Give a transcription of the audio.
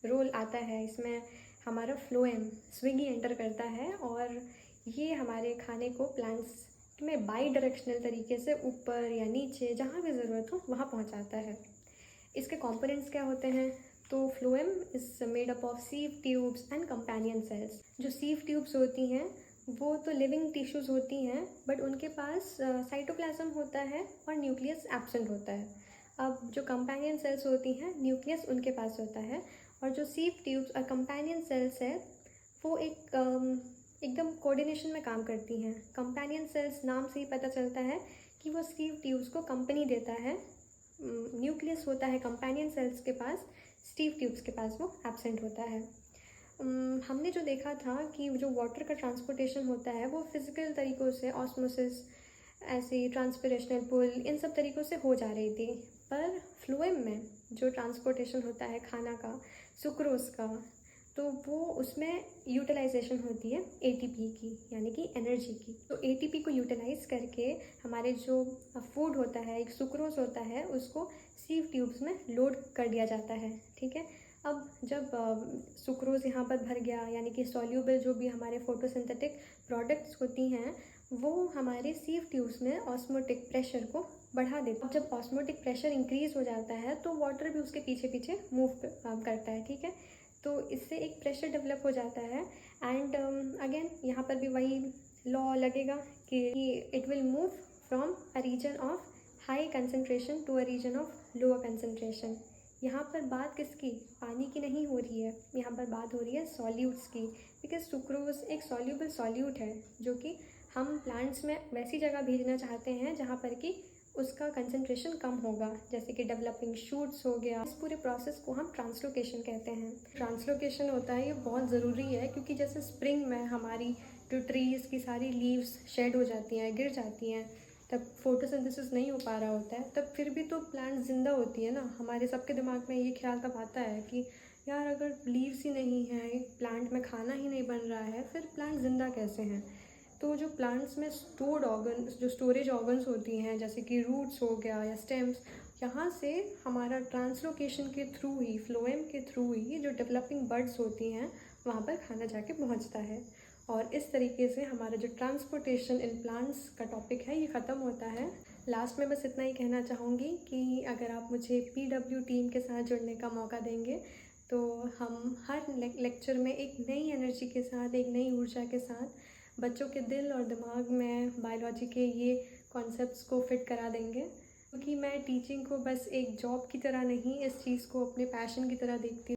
Role आता है इसमें हमारा फ्लोएम स्विगी एंटर करता है और ये हमारे खाने को प्लांट्स में बाई डायरेक्शनल तरीके से ऊपर या नीचे जहाँ भी ज़रूरत हो वहाँ पहुँचाता है। इसके कंपोनेंट्स क्या होते हैं? तो phloem is made up of sieve tubes and companion cells. जो सीव ट्यूब्स होती हैं वो तो लिविंग टिश्यूज़ होती हैं, बट उनके पास साइटोप्लाज्म होता है और न्यूक्लियस एब्सेंट होता है। अब जो कंपेनियन सेल्स होती हैं न्यूक्लियस उनके पास होता है, और जो सीव ट्यूब्स और कंपेनियन सेल्स है वो एकदम कोऑर्डिनेशन में काम करती हैं। कंपेनियन सेल्स नाम से ही पता चलता है कि वो सीव ट्यूब्स को कंपनी देता है। न्यूक्लियस होता है कंपेनियन सेल्स के पास, सीव ट्यूब्स के पास वो एब्सेंट होता है। हमने जो देखा था कि जो वाटर का ट्रांसपोर्टेशन होता है वो फिज़िकल तरीक़ों से ऑस्मोसिस, ऐसे ट्रांसपिरेशनल पुल, इन सब तरीक़ों से हो जा रही थी, पर फ्लोएम में जो ट्रांसपोर्टेशन होता है खाना का, सुक्रोज़ का, तो वो उसमें यूटिलाइजेशन होती है एटीपी की, यानी कि एनर्जी की। तो एटीपी को यूटिलाइज़ करके हमारे जो फूड होता है, एक सुक्रोज़ होता है, उसको सीव ट्यूब्स में लोड कर दिया जाता है। ठीक है, अब जब सुक्रोज़ यहाँ पर भर गया, यानी कि सॉल्यूबल जो भी हमारे फोटोसिंथेटिक प्रोडक्ट्स होती हैं वो हमारे सीव ट्यूब्स में ऑस्मोटिक प्रेशर को बढ़ा देता है। जब ऑस्मोटिक प्रेशर इंक्रीज़ हो जाता है तो वाटर भी उसके पीछे पीछे मूव करता है। ठीक है, तो इससे एक प्रेशर डेवलप हो जाता है एंड अगेन यहाँ पर भी वही लॉ लगेगा कि it will move from a region of high concentration to a region of lower concentration. यहाँ पर बात किसकी? पानी की नहीं हो रही है, यहाँ पर बात हो रही है सॉल्यूट्स की, बिकॉज सुक्रोज एक सॉल्यूबल सॉल्यूट है जो कि हम प्लांट्स में वैसी जगह भेजना चाहते हैं जहाँ पर कि उसका कंसंट्रेशन कम होगा, जैसे कि डेवलपिंग शूट्स हो गया। इस पूरे प्रोसेस को हम ट्रांसलोकेशन कहते हैं। ट्रांसलोकेशन होता है ये बहुत ज़रूरी है, क्योंकि जैसे स्प्रिंग में हमारी जो ट्रीज़ की सारी लीव्स शेड हो जाती हैं, गिर जाती हैं, तब फोटोसिंथेसिस नहीं हो पा रहा होता है, तब फिर भी तो प्लांट ज़िंदा होती है ना। हमारे सबके दिमाग में ये ख्याल तब आता है कि यार अगर लीव्स ही नहीं है, प्लांट में खाना ही नहीं बन रहा है, फिर प्लांट ज़िंदा कैसे हैं? तो जो प्लांट्स में स्टोर्ड ऑर्गन्स, जो स्टोरेज ऑर्गन्स होती हैं, जैसे कि रूट्स हो गया या स्टेम्स, यहाँ से हमारा ट्रांसलोकेशन के थ्रू ही, फ्लोएम के थ्रू ही जो डेवलपिंग बड्स होती हैं वहाँ पर खाना जाके पहुँचता है। और इस तरीके से हमारा जो ट्रांसपोर्टेशन इन प्लांट्स का टॉपिक है ये ख़त्म होता है। लास्ट में बस इतना ही कहना चाहूँगी कि अगर आप मुझे PW टीम के साथ जुड़ने का मौका देंगे तो हम हर लेक्चर में एक नई एनर्जी के साथ, एक नई ऊर्जा के साथ बच्चों के दिल और दिमाग में बायोलॉजी के ये कॉन्सेप्ट्स को फिट करा देंगे। क्योंकि मैं टीचिंग को बस एक जॉब की तरह नहीं, इस चीज़ को अपने पैशन की तरह देखती हूँ।